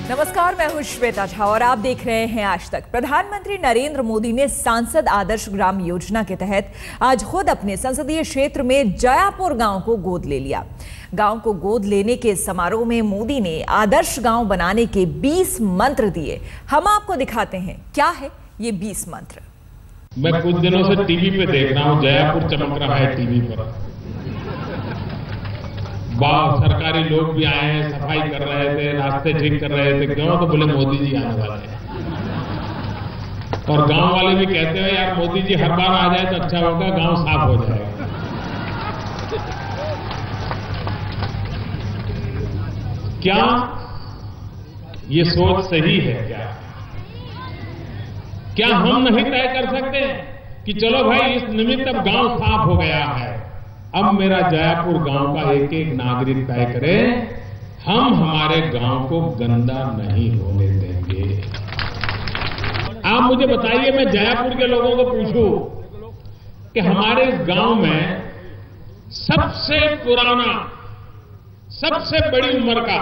नमस्कार, मैं हूं श्वेता झा और आप देख रहे हैं आज तक। प्रधानमंत्री नरेंद्र मोदी ने सांसद आदर्श ग्राम योजना के तहत आज खुद अपने संसदीय क्षेत्र में जयापुर गांव को गोद ले लिया। गांव को गोद लेने के समारोह में मोदी ने आदर्श गांव बनाने के 20 मंत्र दिए। हम आपको दिखाते हैं क्या है ये 20 मंत्र। मैं कुछ दिनों से टीवी पे देख रहा हूं, जयापुर चमक रहा है टीवी पर। सरकारी लोग भी आए हैं, सफाई कर रहे थे, रास्ते ठीक कर रहे थे। क्यों? तो बोले मोदी जी आने वाले हैं। और गांव वाले भी कहते हैं यार मोदी जी हर बार आ जाए तो अच्छा होगा, गांव साफ हो जाएगा। क्या ये सोच सही है? क्या हम नहीं तय कर सकते कि चलो भाई इस निमित्त अब गांव साफ हो गया है, अब मेरा जयापुर गांव का एक एक नागरिक तय करे, हम हमारे गांव को गंदा नहीं होने देंगे। आप मुझे बताइए, मैं जयापुर के लोगों को पूछूं कि हमारे इस गांव में सबसे पुराना, सबसे बड़ी उम्र का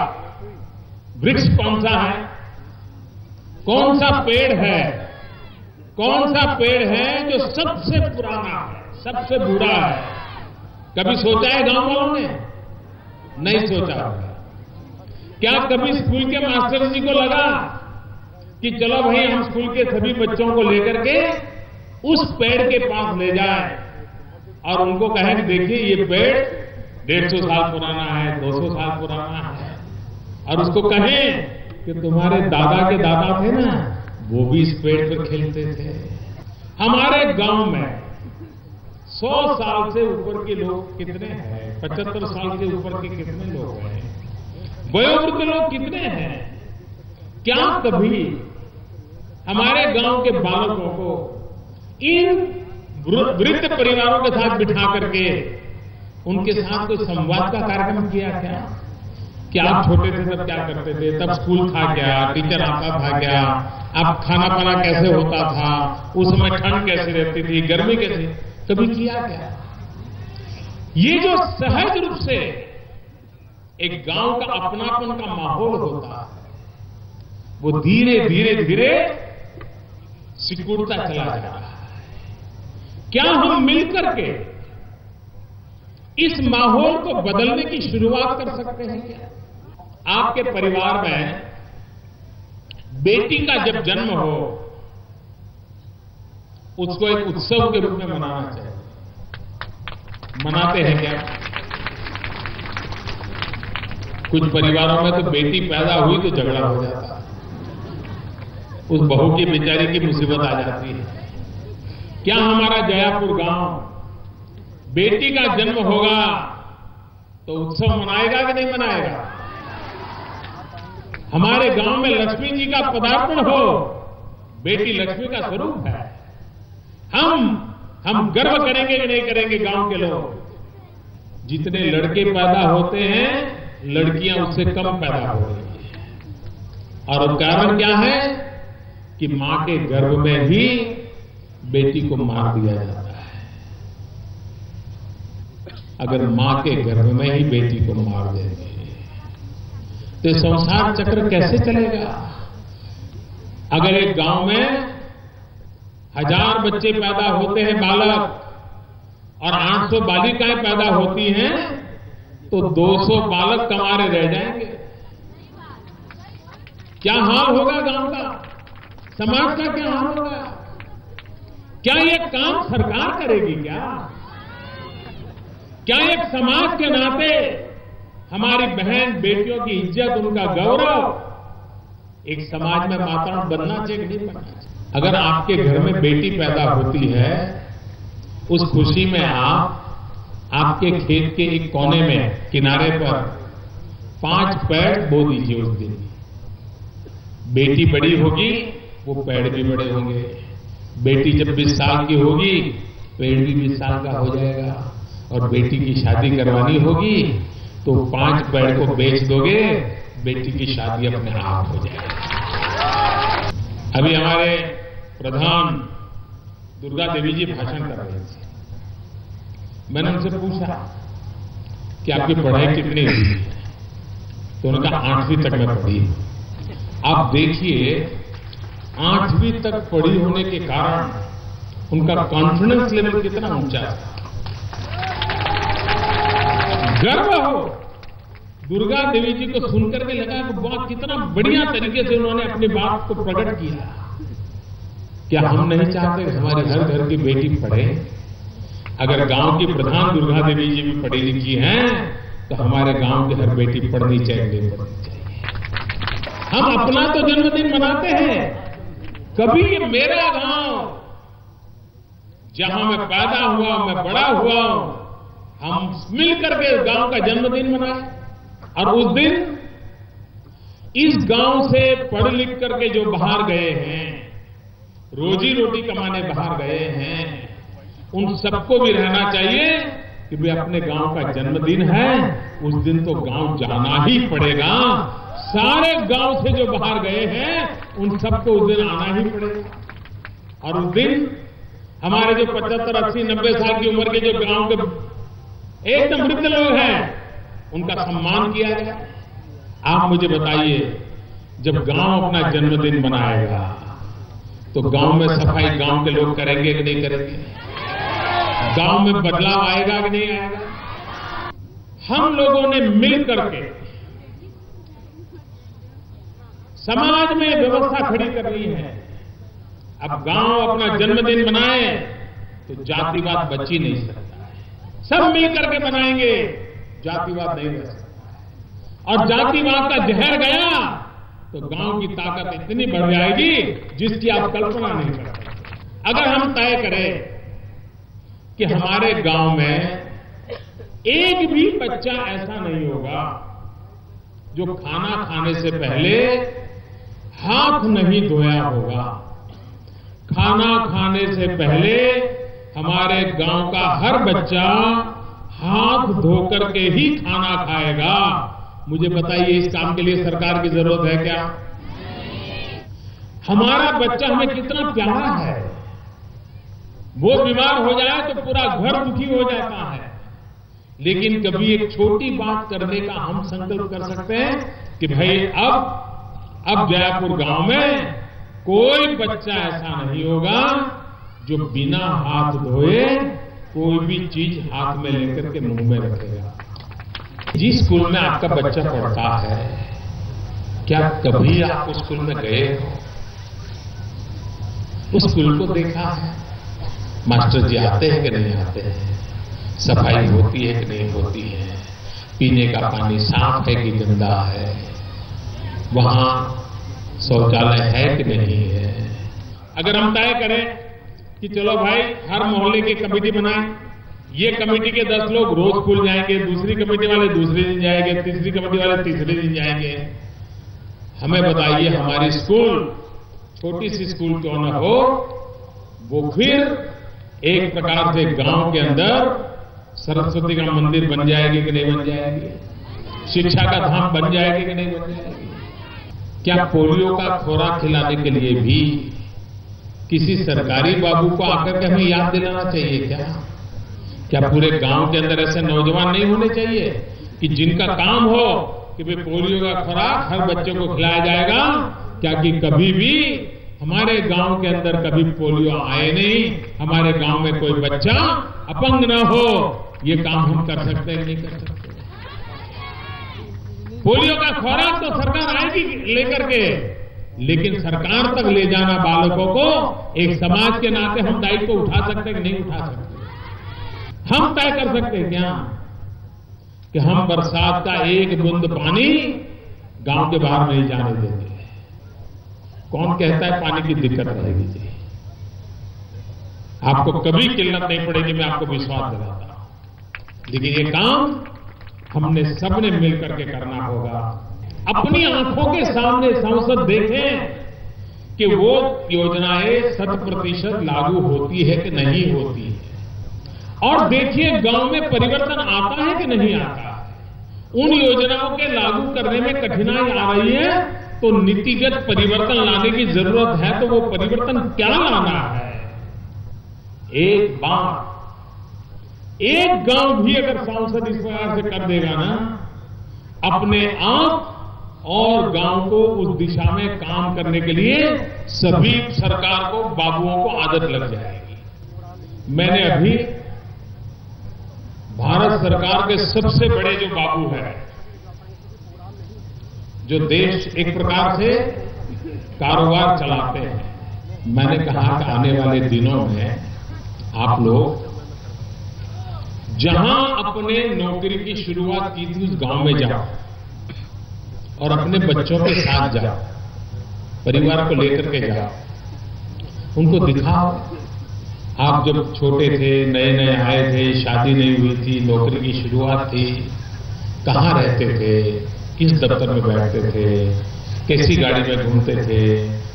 वृक्ष कौन सा है? कौन सा पेड़ है? कौन सा पेड़ है जो सबसे पुराना है, सबसे बूढ़ा है? कभी सोचा है गांव वालों ने? नहीं सोचा होगा। क्या कभी स्कूल के मास्टर जी को लगा कि चलो भाई हम स्कूल के सभी बच्चों को लेकर के उस पेड़ के पास ले जाए और उनको कहें कि देखिए ये पेड़ 150 साल पुराना है, 200 साल पुराना है, और उसको कहें कि तुम्हारे दादा के दादा थे ना, वो भी इस पेड़ पर खेलते थे। हमारे गांव में 100 साल से ऊपर के लोग कितने हैं? 75 साल से ऊपर के कितने लोग हैं? वयोवृद्ध लोग कितने हैं? क्या कभी हमारे गांव के बालकों को इन वृद्ध परिवारों के साथ बिठा करके उनके साथ कोई संवाद का कार्यक्रम किया क्या? कि आप छोटे थे तब क्या करते थे? तब स्कूल था क्या? टीचर आता था क्या? आप खाना पाना कैसे होता था? उस समय ठंड कैसे रहती थी, गर्मी कैसे? कभी किया क्या? ये जो सहज रूप से एक गांव का अपनापन का माहौल होता है, वो धीरे धीरे धीरे सिकुड़ता चला जा रहा है। क्या हम मिलकर के इस माहौल को बदलने की शुरुआत कर सकते हैं क्या? आपके परिवार में बेटी का जब जन्म हो, उसको एक उत्सव के रूप में मनाना चाहिए। मनाते हैं क्या? कुछ परिवारों में तो बेटी पैदा हुई तो झगड़ा हो जाता है, उस बहू की बेचारी की मुसीबत आ जाती है। क्या हमारा जयापुर गांव बेटी का जन्म होगा तो उत्सव मनाएगा कि नहीं मनाएगा? हमारे गांव में लक्ष्मी जी का पदार्पण हो, बेटी लक्ष्मी का स्वरूप है, हम गर्व करेंगे कि नहीं करेंगे? गांव के लोग, जितने लड़के पैदा होते हैं लड़कियां उससे कम पैदा हो रही हैं। और कारण क्या है कि मां के गर्भ में ही बेटी को मार दिया जाता है। अगर मां के गर्भ में ही बेटी को मार देंगे तो संसार चक्र कैसे चलेगा? अगर एक गांव में 1000 बच्चे पैदा होते हैं बालक, और 800 बालिकाएं पैदा होती हैं, तो 200 बालक कमारे रह जाएंगे। क्या हाल होगा गांव का? समाज का क्या हाल होगा? क्या ये काम सरकार करेगी क्या? क्या एक समाज के नाते हमारी बहन बेटियों की इज्जत, उनका गौरव एक समाज में माताओं बनना चाहिए कि नहीं बनना चाहिए? अगर आपके घर में बेटी पैदा होती है, उस खुशी में आप आपके खेत के एक कोने में किनारे पर 5 पेड़ बो दीजिए उस दिन। बेटी बड़ी होगी, वो पेड़ भी बड़े होंगे। बेटी जब 20 साल की होगी, पेड़ भी 20 साल का हो जाएगा। और बेटी की शादी करवानी होगी तो 5 पेड़ को बेच दोगे, बेटी की शादी अपने आप हो जाएगी। अभी हमारे प्रधान दुर्गा देवी जी भाषण कर रहे थे। मैंने उनसे पूछा कि आपकी पढ़ाई कितनी हुई है? तो उन्होंने कहा 8वीं तक मैं पढ़ी। आप देखिए 8वीं तक पढ़ी होने के कारण उनका कॉन्फिडेंस लेवल कितना ऊंचा था। गर्व हो, दुर्गा देवी जी को सुनकर के लगा कि बहुत कितना बढ़िया तरीके से उन्होंने अपनी बात को प्रकट किया। क्या हम नहीं चाहते कि हमारे हर घर की बेटी पढ़े? अगर गांव की प्रधान दुर्गा देवी जी भी पढ़ी लिखी हैं तो हमारे गांव की हर बेटी पढ़नी चाहिए, नहीं पढ़नी चाहिए। हम अपना तो जन्मदिन मनाते हैं, कभी ये मेरा गांव जहां मैं पैदा हुआ, मैं बड़ा हुआ हूं, हम मिलकर के गांव का जन्मदिन मनाए। और उस दिन इस गांव से पढ़ लिख करके जो बाहर गए हैं, रोजी रोटी कमाने बाहर गए हैं, उन सबको भी रहना चाहिए कि वे अपने गांव का जन्मदिन है, उस दिन तो गांव जाना ही पड़ेगा। सारे गांव से जो बाहर गए हैं उन सबको उस दिन आना ही पड़ेगा। और उस दिन हमारे जो 75, 80, 90 साल की उम्र के जो गांव के एकदम वृद्ध लोग हैं, उनका सम्मान किया जाए। आप मुझे बताइए, जब गांव अपना जन्मदिन मनाएगा तो गांव में सफाई गांव के लोग करेंगे कि नहीं करेंगे? गांव में बदलाव आएगा कि नहीं आएगा? हम लोगों ने मिल करके समाज में व्यवस्था खड़ी करनी है। अब गांव अपना जन्मदिन मनाए तो जातिवाद बच ही नहीं सकता है। सब मिलकर के मनाएंगे, जातिवाद नहीं रह सकता। और जातिवाद का जहर गया तो गांव की ताकत इतनी बढ़ जाएगी जिसकी आप कल्पना नहीं कर सकते। अगर हम तय करें कि हमारे गांव में एक भी बच्चा ऐसा नहीं होगा जो खाना खाने से पहले हाथ नहीं धोया होगा। खाना खाने से पहले हमारे गांव का हर बच्चा हाथ धोकर के ही खाना खाएगा। मुझे बताइए, इस काम के लिए सरकार की जरूरत है क्या? हमारा बच्चा हमें कितना प्यारा है। वो बीमार हो जाए तो पूरा घर दुखी हो जाता है, लेकिन कभी एक छोटी बात करने का हम संकल्प कर सकते हैं कि भाई अब जयपुर गांव में कोई बच्चा ऐसा नहीं होगा जो बिना हाथ धोए कोई भी चीज हाथ में लेकर के मुंह में रखेगा। जिस स्कूल में आपका बच्चा पढ़ता है, क्या कभी आप उस स्कूल में गए हो? उस स्कूल को देखा है? मास्टर जी आते हैं कि नहीं आते हैं? सफाई होती है कि नहीं होती है? पीने का पानी साफ है कि गंदा है? वहां शौचालय है कि नहीं है? अगर हम तय करें कि चलो भाई हर मोहल्ले की कमेटी बनाएं, ये कमेटी के 10 लोग रोज स्कूल जाएंगे, दूसरी कमेटी वाले दूसरे दिन जाएंगे, तीसरी कमेटी वाले तीसरे दिन जाएंगे। हमें बताइए, हमारी स्कूल छोटी सी स्कूल क्यों न हो, वो फिर एक प्रकार से गांव के अंदर सरस्वती का मंदिर बन जाएगी कि नहीं बन जाएगी? शिक्षा का धाम बन जाएगी कि नहीं बन जाएगी? क्या पोलियो का खुराक खिलाने के लिए भी किसी सरकारी बाबू को आकर के हमें याद दिलाना चाहिए क्या? क्या पूरे गांव के अंदर ऐसे नौजवान नहीं होने चाहिए कि जिनका काम हो कि भाई पोलियो का खुराक हर बच्चे को खिलाया जाएगा? क्या कि कभी भी हमारे गांव के अंदर कभी पोलियो आए नहीं, हमारे गांव में कोई बच्चा अपंग ना हो। ये काम हम कर सकते हैं नहीं कर सकते? पोलियो का खुराक तो सरकार आएगी लेकर के, लेकिन सरकार तक ले जाना बालकों को एक समाज के नाते हम दायित्व उठा सकते हैं कि नहीं उठा सकते? हम तय कर सकते हैं क्या कि हम बरसात का एक बूंद पानी गांव के बाहर नहीं जाने देंगे? कौन कहता है पानी की दिक्कत रहेगी? जी, आपको कभी किल्लत नहीं पड़ेगी, मैं आपको विश्वास दिलाता हूं। लेकिन ये काम हमने सबने मिलकर के करना होगा। अपनी आंखों के सामने संसद देखें कि वो योजनाएं 100% लागू होती है कि नहीं होती है, और देखिए गांव में परिवर्तन आता है कि नहीं आता। उन योजनाओं के लागू करने में कठिनाई आ रही है तो नीतिगत परिवर्तन लाने की जरूरत है। तो वो परिवर्तन क्या लाना है? एक बार एक गांव भी अगर सांसद इस प्रकार से कर देगा ना, अपने आप और गांव को उस दिशा में काम करने के लिए सभी सरकार को, बाबुओं को आदत लग जाएगी। मैंने अभी भारत सरकार के सबसे बड़े जो बाबू हैं, जो देश एक प्रकार से कारोबार चलाते हैं, मैंने कहा कि आने वाले दिनों में आप लोग जहां अपने नौकरी की शुरुआत की थी उस गांव में जाओ और अपने बच्चों के साथ जाओ, परिवार को लेकर के जाओ, उनको दिखाओ। आप जब छोटे थे, नए नए आए थे, शादी नहीं हुई थी, नौकरी की शुरुआत थी, कहां रहते थे, किस दफ्तर में बैठते थे, कैसी गाड़ी में घूमते थे,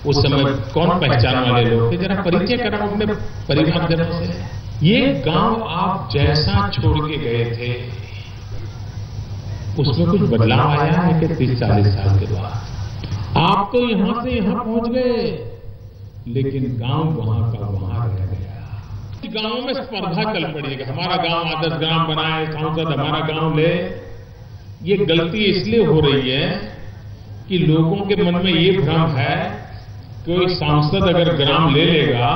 उस समय कौन पहचान वाले लोग थे, जरा परिचय कराओ अपने परिवारजनों से। ये गांव आप जैसा छोड़ के गए थे उसमें कुछ बदलाव आया है कि 30-40 साल के बाद? आप तो यहां से यहां पहुंच गए, लेकिन गांव वहां का वहां रह गया। गांव में स्पर्धा चल पड़ी है, हमारा गांव आदर्श ग्राम बनाए, सांसद हमारा गांव ले। ये गलती इसलिए हो रही है कि लोगों के मन में ये भ्रम है कि कोई सांसद अगर ग्राम ले लेगा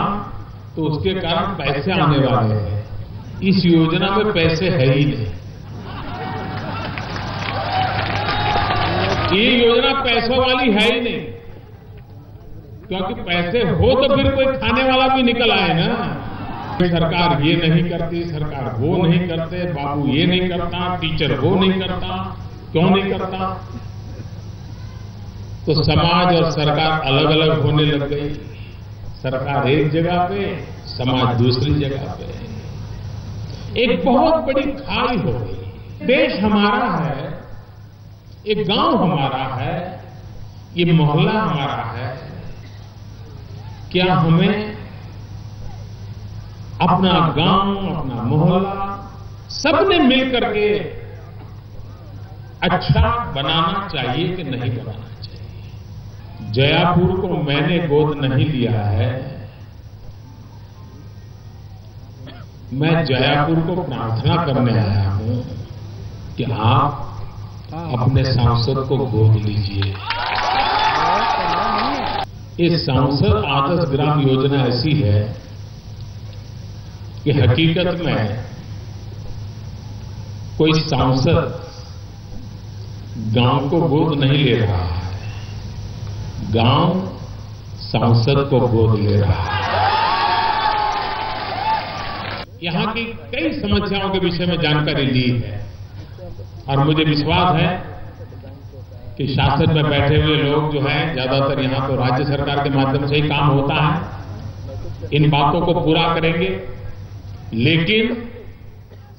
तो उसके कारण पैसे आने वाले हैं। इस योजना में पैसे है ही नहीं। ये योजना पैसों वाली है ही नहीं, क्योंकि पैसे हो तो फिर कोई खाने वाला भी निकल आए ना। सरकार ये नहीं करती, सरकार वो नहीं करते, बाबू ये नहीं करता, टीचर वो नहीं करता। क्यों नहीं करता? तो समाज और सरकार अलग अलग होने लग गई। सरकार एक जगह पे, समाज दूसरी जगह पे। एक बहुत बड़ी खाई हो गई। देश हमारा है, एक गांव हमारा है, ये मोहल्ला हमारा है। क्या हमें अपना गांव, अपना मोहल्ला सबने मिलकर के अच्छा बनाना चाहिए कि नहीं बनाना चाहिए? जयापुर को मैंने गोद नहीं लिया है। मैं जयापुर को प्रार्थना करने आया हूं कि आप अपने सांसद को गोद लीजिए। ये सांसद आदर्श ग्राम योजना ऐसी है कि हकीकत में कोई सांसद गांव को गोद नहीं ले रहा है, गांव सांसद को गोद ले रहा है। यहां की कई समस्याओं के विषय में जानकारी ली है और मुझे विश्वास है कि शासन में बैठे हुए लोग जो हैं, ज्यादातर यहां तो राज्य सरकार के माध्यम से ही काम होता है, इन बातों को पूरा करेंगे। लेकिन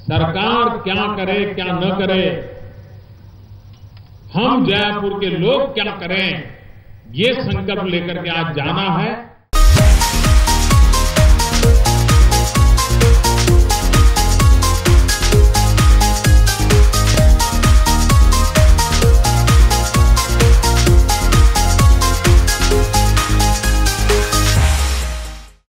सरकार क्या करे क्या न करे, हम जयापुर के लोग क्या करें, ये संकल्प लेकर के आज जाना है।